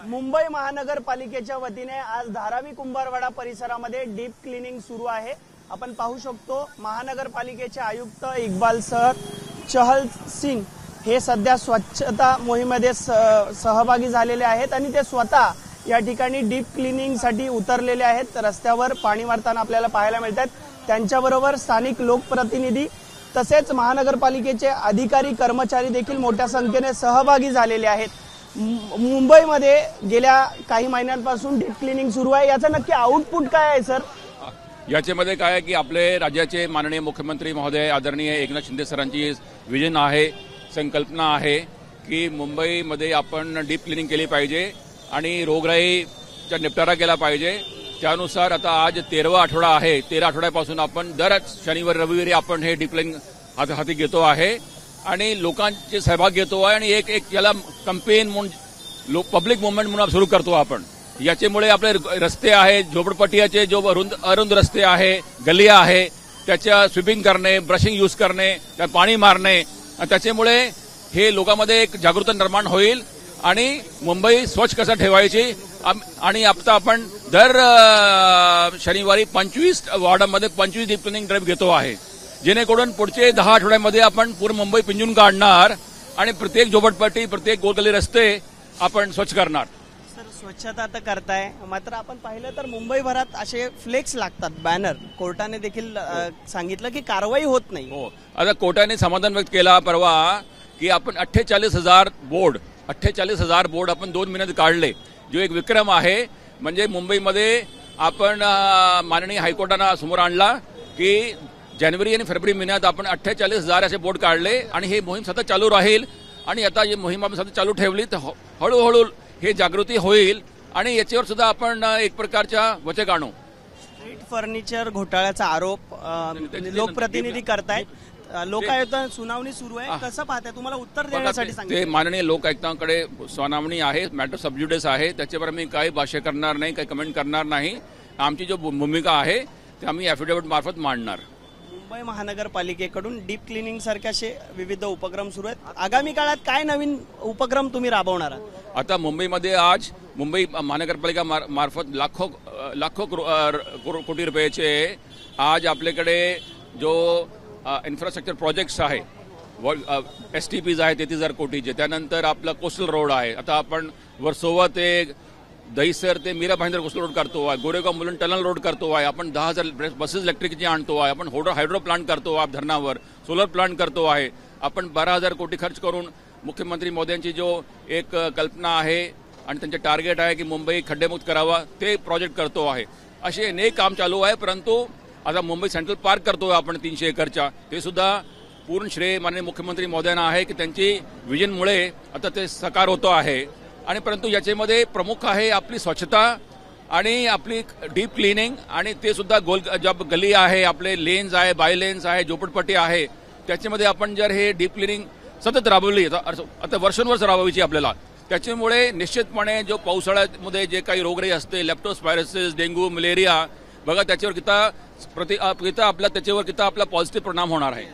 मुंबई महानगरपालिकेच्या वतीने आज धारावी कुंभारवाडा परिसरामध्ये डीप क्लिनिंग सुरू आहे। आपण पाहू शकतो महानगरपालिकेचे आयुक्त इक्बाल सर चहल सिंग हे सध्या स्वच्छता मोहिमेमध्ये सहभागी झालेले आहेत आणि ते स्वतः या ठिकाणी डीप क्लिनिंग साठी उतरलेले आहेत। रस्त्यावर पाणी मारताना आपल्याला पाहायला मिळतात। त्यांच्याबरोबर स्थानिक लोकप्रतिनिधी तसेच महानगरपालिकेचे अधिकारी कर्मचारी देखील मोठ्या संख्येने सहभागी झालेले आहेत। मुंबईमध्ये गेल्या काही महिन्यांपासून डीप क्लिनिंग सुरू आहे, याचा नक्की आउटपुट काय आहे सर? याच्यामध्ये काय आहे की आपले राज्याचे माननीय मुख्यमंत्री महोदय आदरणीय एकनाथ शिंदे सरांची विजन आहे, संकल्पना आहे की मुंबईमध्ये आपण डीप क्लिनिंग केली पाहिजे आणि रोगराईचा निपटारा केला पाहिजे। त्यानुसार आता आज 13वा आठवडा आहे। 13 आठवड्यापासून आपण दर शनिवार रविवारी आपण हे डीप क्लिनिंग हाती घेतो आहे आणि लोकांचे सहभाग घेतो आहे आणि एक याला कॅम्पेन म्हणून पब्लिक मुवमेंट म्हणून सुरू करतो आपण। याच्यामुळे आपले रस्ते आहेत, झोपडपट्टीचे जो अरुंद रस्ते आहे, गलिया आहे, त्याच्या स्वीपिंग करणे, ब्रशिंग यूज करणे, त्या पाणी मारणे, त्याच्यामुळे हे लोकांमध्ये एक जागृती निर्माण होईल आणि मुंबई स्वच्छ कसं ठेवायची। आणि आता आपण दर शनिवारी 25 वॉर्डामध्ये 25 डीप क्लिनिंग ड्राईव्ह घेतो आहे, जेणेकरून पुढचे 10 आठवड्यामध्ये आपण पूर्ण मुंबई पिंजून काढणार आणि प्रत्येक झोपडपट्टी, प्रत्येक गोलगली रस्ते आपण स्वच्छ करणार। सर, स्वच्छता तर करताय, मात्र आपण पाहिलं तर मुंबईभरात असे फ्लेक्स लागतात, बॅनर। कोर्टाने देखील सांगितलं की कारवाई होत नाही। हो, आता कोर्टाने समाधान व्यक्त केला परवा की आपण 48,000 बोर्ड आपण 2 महिन्यात काढले, जो एक विक्रम आहे। म्हणजे मुंबईमध्ये आपण माननीय हायकोर्टाने समोर आणला की जानेवारी आणि फेब्रुवारी महिन्यात आपण 48,000 असे बोर्ड काढले आणि हे मोहीम सतत चालू राहील आणि आता ही मोहीम आपण सतत चालू ठेवली तर हळूहळू हे जागृती होईल आणि याच्यावर सुद्धा आपण एक प्रकारच्या वचक आणू। स्ट्रीट फर्निचर घोटाळ्याचा आरोप लोकप्रतिनिधी करतायत, लोकायुक्तांत सुनावणी सुरू आहे, कसं पाहताय? तुम्हाला उत्तर देण्यासाठी ते माननीय लोकायुक्तांकडे सुनावणी आहे, मॅटर सब ज्युडिस आहे, त्याच्यावर मी काही भाष्य करणार नाही, काही कमेंट करणार नाही। आमची जो भूमिका आहे ते आम्ही ॲफिडेव्हिट मार्फत मांडणार। मुंबई महानगरपालिकेकडून डीप क्लिनिंग सारखे विविध उपक्रम सुरू आहेत, आगामी काळात काय नवीन उपक्रम तुम्ही राबवणार आहात? आता मुंबईमध्ये आज मुंबई महानगरपालिका मार्फत लाखो कोटी रुपयाचे आज आपल्याकडे जो इन्फ्रास्ट्रक्चर प्रोजेक्ट्स आहे, STPs आहे 33,000 कोटीचे, त्यानंतर आपला कोस्टल रोड आहे, आता आपण वर्सोवा ते दहीसर ते मीरा भाईंदर कोस्टल रोड करतो आहे, गोरेगाव मुलुंड टनल रोड करतो आहे, आपण 10,000 बसेस इलेक्ट्रिकची आणतो आहे, आपण हायड्रो प्लांट करतो आहे धरणावर, सोलर प्लांट करतो आहे, आपण 12,000 कोटी खर्च करून मुख्यमंत्री मोदयांची जो एक कल्पना आहे आणि त्यांचे टार्गेट आहे की मुंबई खड्डेमुक्त करावा, ते प्रोजेक्ट करतो आहे। असे अनेक काम चालू आहे, परंतु आता मुंबई सेंट्रल पार्क करतोय आपण 300 एकरच्या, ते सुद्धा पूर्ण श्रेय माननीय मुख्यमंत्री महोदयांना आहे की त्यांची विजनमुळे आता ते साकार होतो आहे। आणि परंतु याच्यामध्ये प्रमुख आहे आपली स्वच्छता आणि आपली डीप क्लिनिंग आणि ते सुद्धा जब गली आहे, आपले लेन्स आहे, बाय लेन्स आहे, झोपडपट्टी आहे, त्याच्यामध्ये आपण जर हे डीप क्लिनिंग सतत राबवली, आता वर्षानुवर्ष राबवायची आपल्याला, त्याच्यामुळे निश्चितपणे जो पावसाळ्यामध्ये जे काही रोगराई असते, लेप्टोस्पायरोसिस, डेंग्यू, मलेरिया, बघा त्याच्यावर किती आपला पॉझिटिव्ह परिणाम होणार आहे।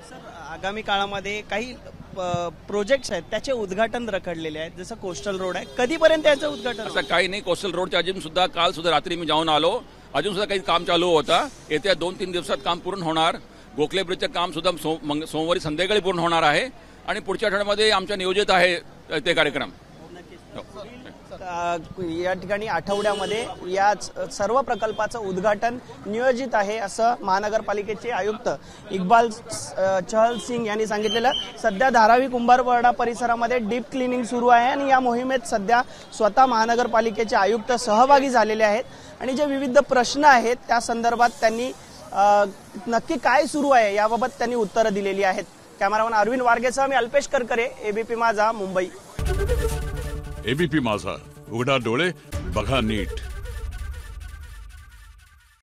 सर, आगामी काळामध्ये काही प्रोजेक्ट्स आहेत त्याचे उद्घाटन रखडलेले आहेत, जसं कोस्टल रोड आहे, कधीपर्यंत याचं उद्घाटन? असं काही नाही, कोस्टल रोडच्या अजून सुद्धा काल सुद्धा रात्री मी जाऊन आलो, अजून सुद्धा काही काम चालू होता, येत्या 2-3 दिवसात काम पूर्ण होणार। गोखले ब्रिजचं काम सुद्धा सोमवारी संध्याकाळी पूर्ण होणार आहे आणि पुढच्या आठवड्यामध्ये आमच्या नियोजित आहे ते कार्यक्रम। या ठिकाणी आठवड्यामध्ये या सर्व प्रकल्पाचं उद्घाटन नियोजित आहे, असं महानगरपालिकेचे आयुक्त इक्बाल चहल सिंग यांनी सांगितलेलं। सध्या धारावी कुंभारवाडा परिसरामध्ये डीप क्लिनिंग सुरू आहे आणि या मोहिमेत सध्या स्वतः महानगरपालिकेचे आयुक्त सहभागी झालेले आहेत आणि जे विविध प्रश्न आहेत त्या संदर्भात त्यांनी नक्की काय सुरू आहे याबाबत त्यांनी उत्तरं दिलेली आहेत। कॅमेरामन अरविंद वारगेसह मी अल्पेश करकरे, ABP माझा, मुंबई। ABP माझा, उघडा डोळे बघा नीट।